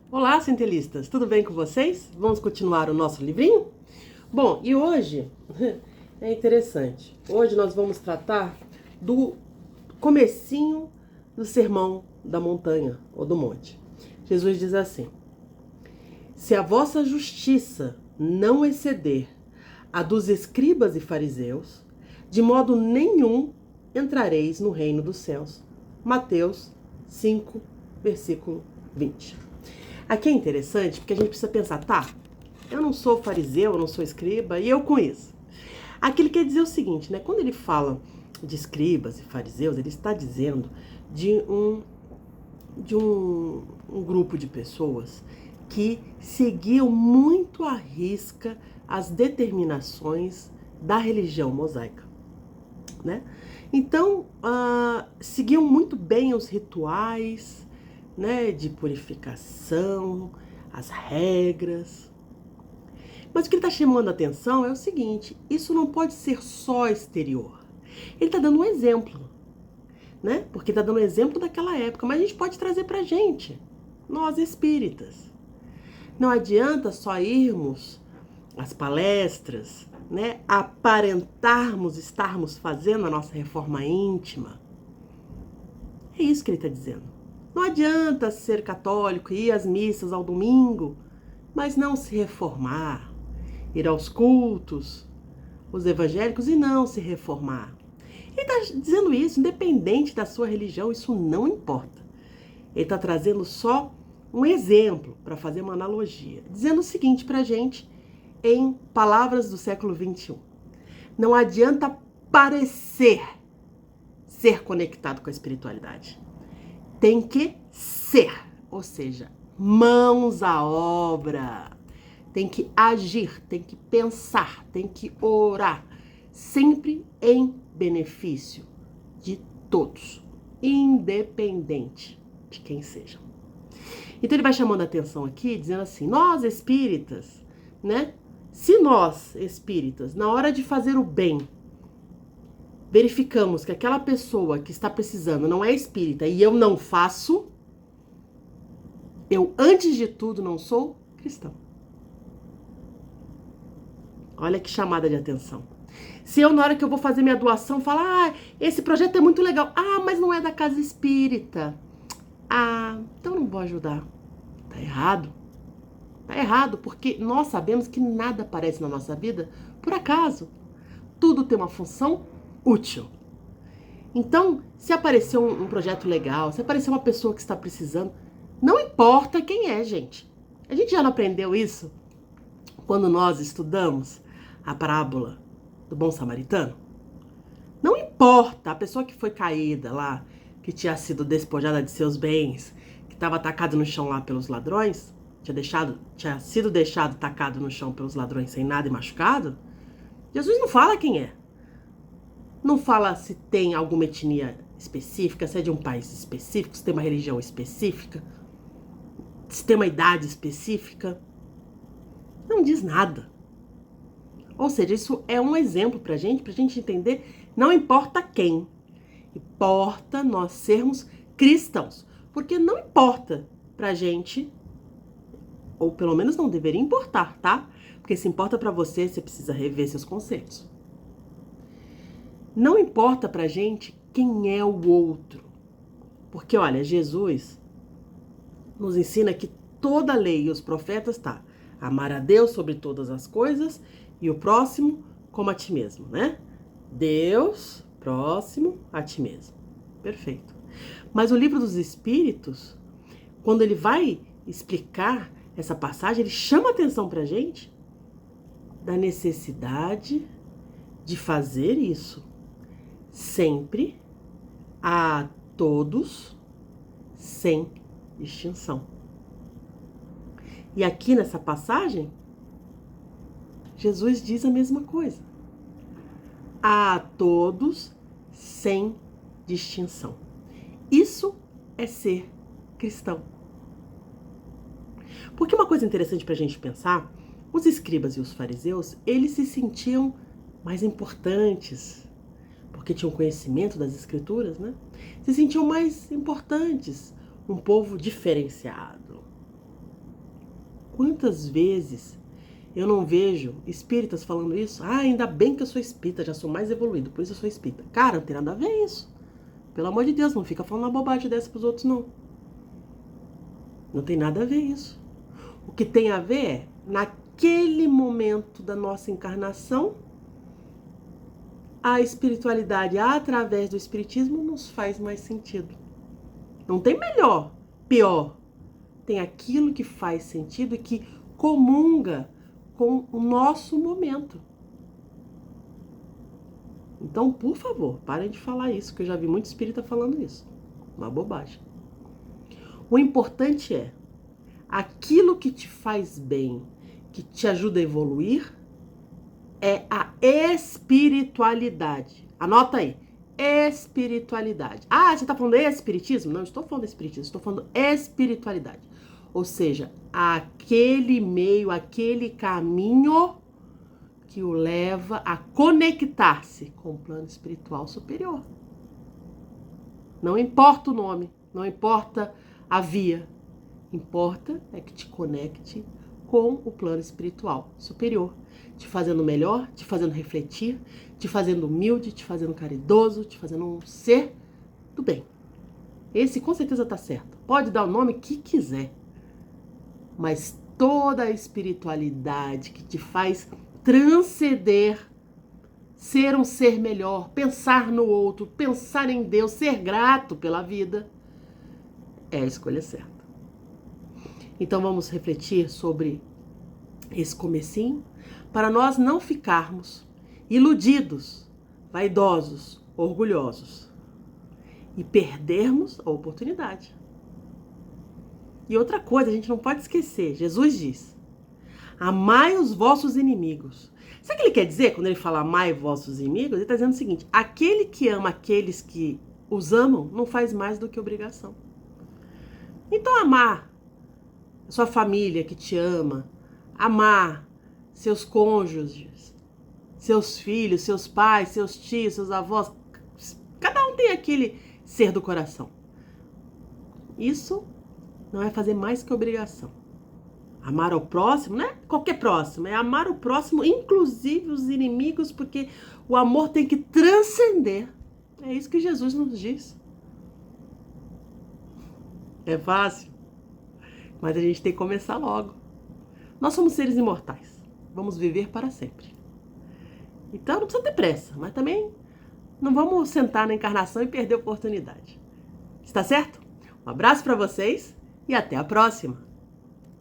Olá, centelistas! Tudo bem com vocês? Vamos continuar o nosso livrinho? Bom, e hoje é interessante. Hoje nós vamos tratar do comecinho do Sermão da Montanha ou do Monte. Jesus diz assim: se a vossa justiça não exceder a dos escribas e fariseus, de modo nenhum entrareis no reino dos céus. Mateus 5, versículo 20. Aqui é interessante porque a gente precisa pensar, tá, eu não sou fariseu, eu não sou escriba, e eu com isso. Aqui ele quer dizer o seguinte, né? Quando ele fala de escribas e fariseus, ele está dizendo de um grupo de pessoas que seguiam muito à risca as determinações da religião mosaica, né? Então, seguiam muito bem os rituais, né, de purificação, as regras. Mas o que ele está chamando a atenção é o seguinte: isso não pode ser só exterior. Ele está dando um exemplo, né? Porque está dando um exemplo daquela época, mas a gente pode trazer para a gente, nós espíritas. Não adianta só irmos às palestras, né? Aparentarmos estarmos fazendo a nossa reforma íntima. É isso que ele está dizendo. Não adianta ser católico e ir às missas ao domingo, mas não se reformar, ir aos cultos, os evangélicos e não se reformar. Ele está dizendo isso, independente da sua religião, isso não importa. Ele está trazendo só um exemplo para fazer uma analogia, dizendo o seguinte para a gente, em palavras do século XXI. Não adianta parecer ser conectado com a espiritualidade. Tem que ser, ou seja, mãos à obra. Tem que agir, tem que pensar, tem que orar, sempre em benefício de todos, independente de quem seja. Então ele vai chamando a atenção aqui, dizendo assim, nós espíritas, né? Se nós espíritas, na hora de fazer o bem, verificamos que aquela pessoa que está precisando não é espírita e eu não faço, eu, antes de tudo, não sou cristão. Olha que chamada de atenção. Se eu, na hora que eu vou fazer minha doação, falar, esse projeto é muito legal. Mas não é da casa espírita. Então não vou ajudar. Tá errado. Tá errado, porque nós sabemos que nada aparece na nossa vida por acaso. Tudo tem uma função útil. Então, se aparecer um projeto legal, se aparecer uma pessoa que está precisando, não importa quem é, gente. A gente já não aprendeu isso quando nós estudamos a parábola do bom samaritano? Não importa a pessoa que foi caída lá, que tinha sido despojada de seus bens, que estava atacado no chão lá pelos ladrões, tinha sido deixado tacado no chão pelos ladrões sem nada e machucado. Jesus não fala quem é. Não fala se tem alguma etnia específica, se é de um país específico, se tem uma religião específica, se tem uma idade específica. Não diz nada. Ou seja, isso é um exemplo pra gente entender, não importa quem, importa nós sermos cristãos. Porque não importa pra gente, ou pelo menos não deveria importar, tá? Porque se importa pra você, você precisa rever seus conceitos. Não importa pra gente quem é o outro. Porque, olha, Jesus nos ensina que toda a lei e os profetas tá amar a Deus sobre todas as coisas e o próximo como a ti mesmo, né? Deus, próximo a ti mesmo. Perfeito. Mas o livro dos Espíritos, quando ele vai explicar essa passagem, ele chama a atenção pra gente da necessidade de fazer isso. Sempre a todos, sem distinção. E aqui nessa passagem, Jesus diz a mesma coisa. A todos, sem distinção. Isso é ser cristão. Porque uma coisa interessante para a gente pensar, os escribas e os fariseus, eles se sentiam mais importantes, porque tinham conhecimento das escrituras, né? Se sentiam mais importantes, um povo diferenciado. Quantas vezes eu não vejo espíritas falando isso? Ah, ainda bem que eu sou espírita, já sou mais evoluído, por isso eu sou espírita. Cara, não tem nada a ver isso. Pelo amor de Deus, não fica falando uma bobagem dessa pros outros, não. Não tem nada a ver isso. O que tem a ver é, naquele momento da nossa encarnação, a espiritualidade através do espiritismo nos faz mais sentido. Não tem melhor, pior. Tem aquilo que faz sentido e que comunga com o nosso momento. Então, por favor, parem de falar isso, que eu já vi muito espírita falando isso. Uma bobagem. O importante é aquilo que te faz bem, que te ajuda a evoluir, é a espiritualidade. Anota aí. Espiritualidade. Ah, você está falando de espiritismo? Não, estou falando de espiritismo, estou falando espiritualidade. Ou seja, aquele meio, aquele caminho que o leva a conectar-se com o plano espiritual superior. Não importa o nome, não importa a via, importa é que te conecte com o plano espiritual superior, te fazendo melhor, te fazendo refletir, te fazendo humilde, te fazendo caridoso, te fazendo um ser do bem. Esse com certeza tá certo. Pode dar o nome que quiser, mas toda a espiritualidade que te faz transcender, ser um ser melhor, pensar no outro, pensar em Deus, ser grato pela vida, é a escolha certa. Então vamos refletir sobre esse comecinho, para nós não ficarmos iludidos, vaidosos, orgulhosos e perdermos a oportunidade. E outra coisa, a gente não pode esquecer, Jesus diz: amai os vossos inimigos. Sabe o que ele quer dizer quando ele fala amai vossos inimigos? Ele está dizendo o seguinte: aquele que ama aqueles que os amam não faz mais do que obrigação. Então amar a sua família que te ama, amar seus cônjuges, seus filhos, seus pais, seus tios, seus avós, cada um tem aquele ser do coração. Isso não é fazer mais que obrigação. Amar ao próximo, não é qualquer próximo, é amar o próximo, inclusive os inimigos, porque o amor tem que transcender. É isso que Jesus nos diz. É fácil, mas a gente tem que começar logo. Nós somos seres imortais, vamos viver para sempre. Então não precisa ter pressa, mas também não vamos sentar na encarnação e perder a oportunidade. Está certo? Um abraço para vocês e até a próxima!